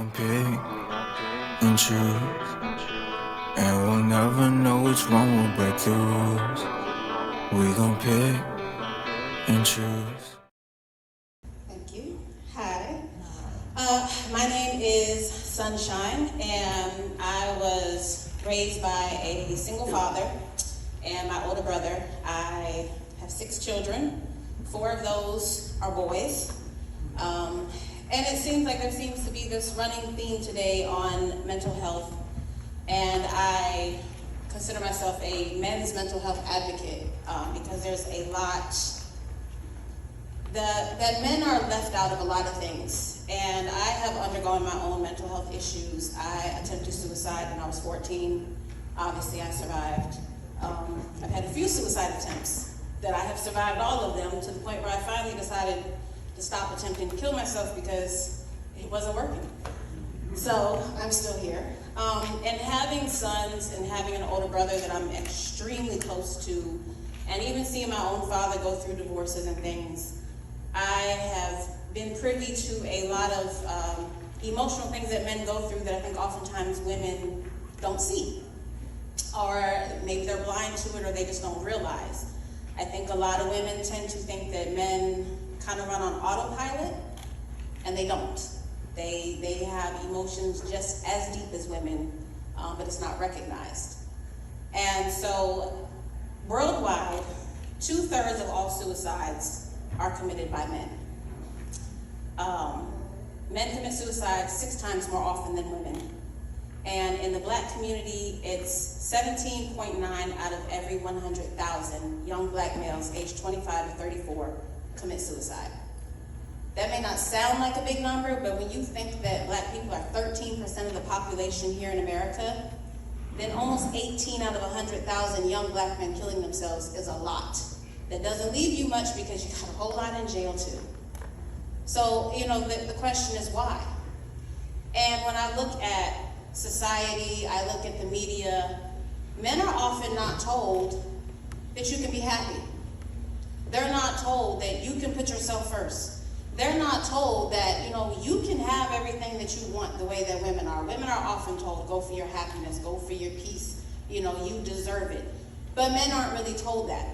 gon' pick and choose, and we'll never know which one will break the rules. We gon' pick and choose. Thank you. Hi. My name is Sunshine, and I was raised by a single father and my older brother. I have 6 children. 4 of those are boys. And it seems like there seems to be this running theme today on mental health. And I consider myself a men's mental health advocate because there's a lot that men are left out of a lot of things. And I have undergone my own mental health issues. I attempted suicide when I was 14. Obviously, I survived. I've had a few suicide attempts that I have survived all of them, to the point where I finally decided to stop attempting to kill myself because it wasn't working. So I'm still here. And having sons and having an older brother that I'm extremely close to, and even seeing my own father go through divorces and things, I have been privy to a lot of emotional things that men go through that I think oftentimes women don't see. Or maybe they're blind to it, or they just don't realize. I think a lot of women tend to think that men kind of run on autopilot, and they don't. They have emotions just as deep as women, but it's not recognized. And so worldwide, 2/3 of all suicides are committed by men. Men commit suicide 6 times more often than women. And in the Black community, it's 17.9 out of every 100,000 young Black males aged 25 to 34 commit suicide. That may not sound like a big number, but when you think that Black people are 13% of the population here in America, then almost 18 out of 100,000 young Black men killing themselves is a lot. That doesn't leave you much because you got a whole lot in jail too. So, the question is why? And when I look at society, I look at the media, men are often not told that you can be happy. They're not told that you can put yourself first. They're not told that, you can have everything that you want the way that women are. Women are often told, go for your happiness, go for your peace, you deserve it. But men aren't really told that.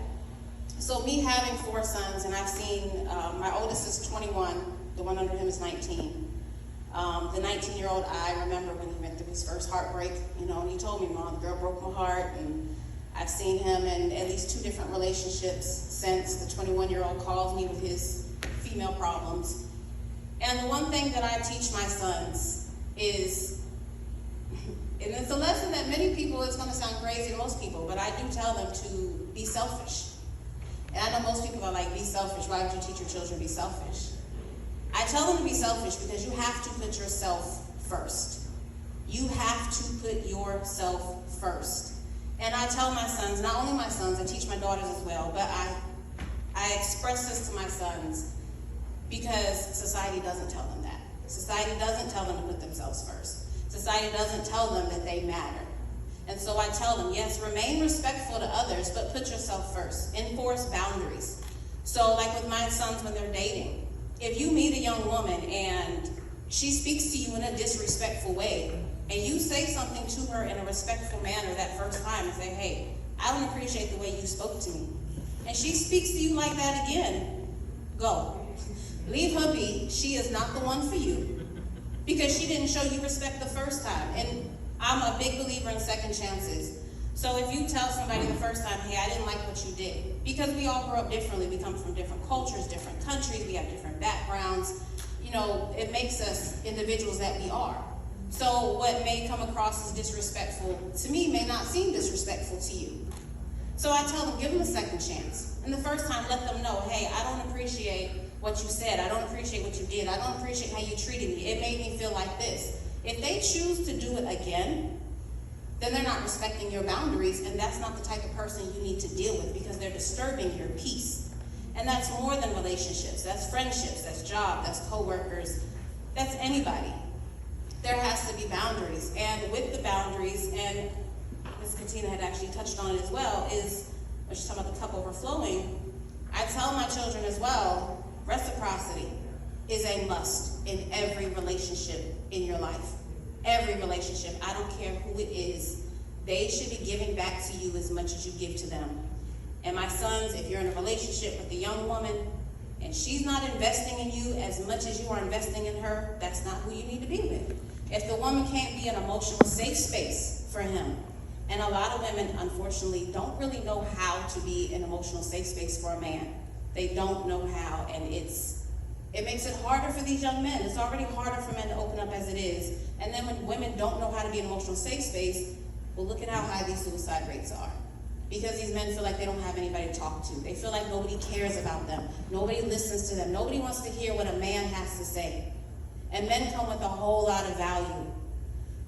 So me having 4 sons, and I've seen, my oldest is 21, the one under him is 19. The 19-year-old, I remember when he went through his first heartbreak, and he told me, Mom, the girl broke my heart, and I've seen him in at least 2 different relationships since. The 21-year-old calls me with his female problems. And the one thing that I teach my sons is, and it's a lesson that many people, it's going to sound crazy to most people, but I do tell them to be selfish. And I know most people are like, be selfish. Why would you teach your children to be selfish? I tell them to be selfish because you have to put yourself first. You have to put yourself first. And I tell my sons, not only my sons, I teach my daughters as well, but I express this to my sons because society doesn't tell them that. Society doesn't tell them to put themselves first. Society doesn't tell them that they matter. And so I tell them, yes, remain respectful to others, but put yourself first. Enforce boundaries. So like with my sons when they're dating, if you meet a young woman and she speaks to you in a disrespectful way, and you say something to her in a respectful manner that first time and say, hey, I don't appreciate the way you spoke to me, and she speaks to you like that again, go. Leave her be. She is not the one for you because she didn't show you respect the first time. And I'm a big believer in second chances. So if you tell somebody the first time, hey, I didn't like what you did, because we all grow up differently. We come from different cultures, different countries, we have different backgrounds. It makes us individuals that we are. So what may come across as disrespectful to me may not seem disrespectful to you. So I tell them, give them a second chance. And the first time, let them know, hey, I don't appreciate what you said. I don't appreciate what you did. I don't appreciate how you treated me. It made me feel like this. If they choose to do it again, then they're not respecting your boundaries, and that's not the type of person you need to deal with because they're disturbing your peace. And that's more than relationships. That's friendships, that's job, that's coworkers, that's anybody. There has to be boundaries. And with the boundaries, and Ms. Katina had actually touched on it as well, is when she's talking about the cup overflowing, I tell my children as well, reciprocity is a must in every relationship in your life. Every relationship, I don't care who it is, they should be giving back to you as much as you give to them. And my sons, if you're in a relationship with a young woman and she's not investing in you as much as you are investing in her, that's not who you need to be with. If the woman can't be an emotional safe space for him, and a lot of women, unfortunately, don't really know how to be an emotional safe space for a man. They don't know how, and it makes it harder for these young men. It's already harder for men to open up as it is. And then when women don't know how to be an emotional safe space, well, look at how high these suicide rates are. Because these men feel like they don't have anybody to talk to. They feel like nobody cares about them. Nobody listens to them. Nobody wants to hear what a man has to say. And men come with a whole lot of value.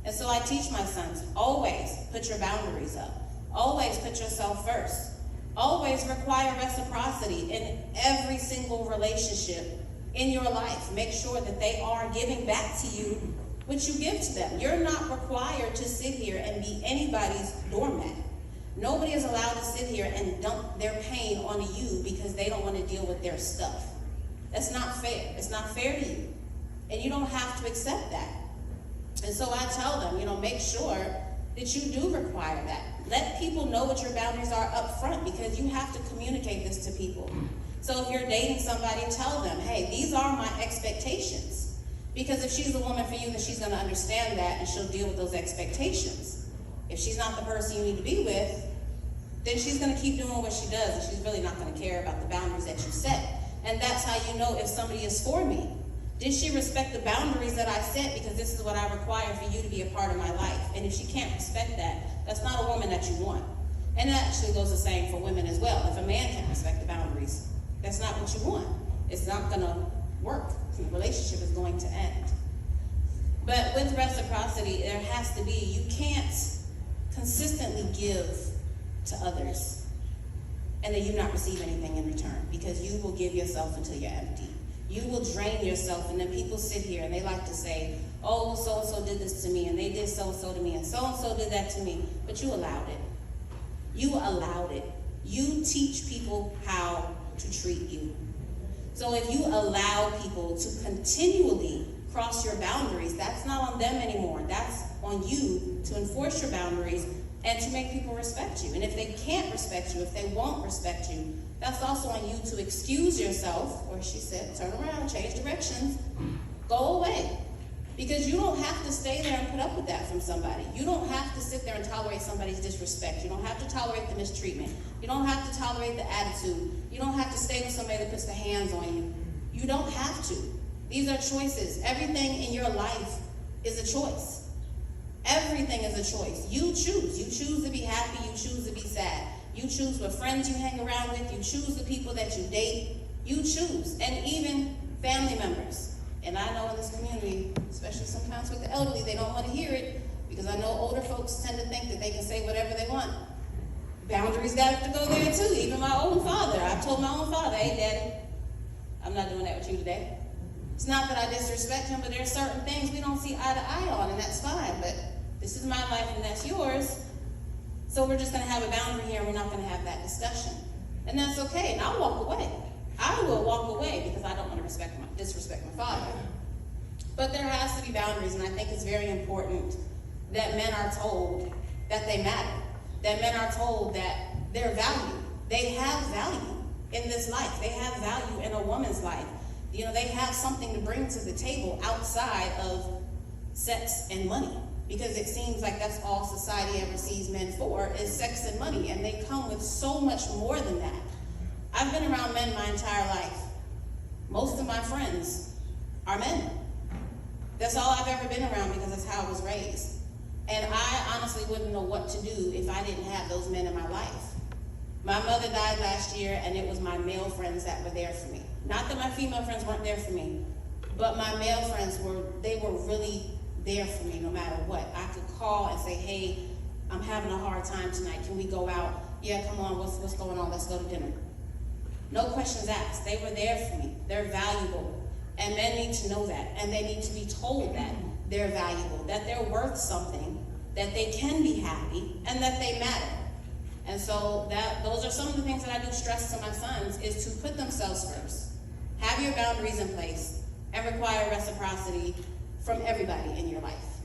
And so I teach my sons, always put your boundaries up. Always put yourself first. Always require reciprocity in every single relationship in your life. Make sure that they are giving back to you what you give to them. You're not required to sit here and be anybody's doormat. Nobody is allowed to sit here and dump their pain onto you because they don't want to deal with their stuff. That's not fair. It's not fair to you. And you don't have to accept that. And so I tell them, make sure that you do require that. Let people know what your boundaries are up front, because you have to communicate this to people. So if you're dating somebody, tell them, hey, these are my expectations. Because if she's the woman for you, then she's going to understand that and she'll deal with those expectations. If she's not the person you need to be with, then she's going to keep doing what she does, and she's really not going to care about the boundaries that you set. And that's how you know if somebody is for me. Did she respect the boundaries that I set, because this is what I require for you to be a part of my life? And if she can't respect that, that's not a woman that you want. And that actually goes the same for women as well. If a man can't respect the boundaries, that's not what you want. It's not going to work. The relationship is going to end. But with reciprocity, there has to be, you can't consistently give to others and then you not receive anything in return, because you will give yourself until you're empty. You will drain yourself, and then people sit here and they like to say, oh, so-and-so did this to me, and they did so-and-so to me, and so-and-so did that to me. But you allowed it. You allowed it. You teach people how to treat you. So if you allow people to continually cross your boundaries, that's not on them anymore. That's on you to enforce your boundaries and to make people respect you. And if they can't respect you, if they won't respect you, that's also on you to excuse yourself, or she said, turn around, change directions, go away. Because you don't have to stay there and put up with that from somebody. You don't have to sit there and tolerate somebody's disrespect. You don't have to tolerate the mistreatment. You don't have to tolerate the attitude. You don't have to stay with somebody that puts their hands on you. You don't have to. These are choices. Everything in your life is a choice. Everything is a choice. You choose. You choose to be happy. You choose to be sad. You choose what friends you hang around with. You choose the people that you date. You choose. And even family members. And I know in this community, especially sometimes with the elderly, they don't want to hear it, because I know older folks tend to think that they can say whatever they want. Boundaries got to go there too. Even my own father. I've told my own father, hey, Daddy, I'm not doing that with you today. It's not that I disrespect him, but there are certain things we don't see eye to eye on, and that's fine. But this is my life and that's yours. So we're just going to have a boundary here, and we're not going to have that discussion. And that's okay, and I'll walk away. I will walk away because I don't want to disrespect my father. But there has to be boundaries, and I think it's very important that men are told that they matter. That men are told that they're valued. They have value in this life. They have value in a woman's life. You know, they have something to bring to the table outside of sex and money. Because it seems like that's all society ever sees men for, is sex and money. And they come with so much more than that. I've been around men my entire life. Most of my friends are men. That's all I've ever been around, because that's how I was raised. And I honestly wouldn't know what to do if I didn't have those men in my life. My mother died last year, and it was my male friends that were there for me. Not that my female friends weren't there for me, but my male friends were really there for me no matter what. I could call and say, hey, I'm having a hard time tonight. Can we go out? Yeah, come on, what's going on? Let's go to dinner. No questions asked. They were there for me. They're valuable. And men need to know that. And they need to be told that they're valuable, that they're worth something, that they can be happy, and that they matter. And so those are some of the things that I do stress to my sons, is to put themselves first. Have your boundaries in place and require reciprocity from everybody in your life.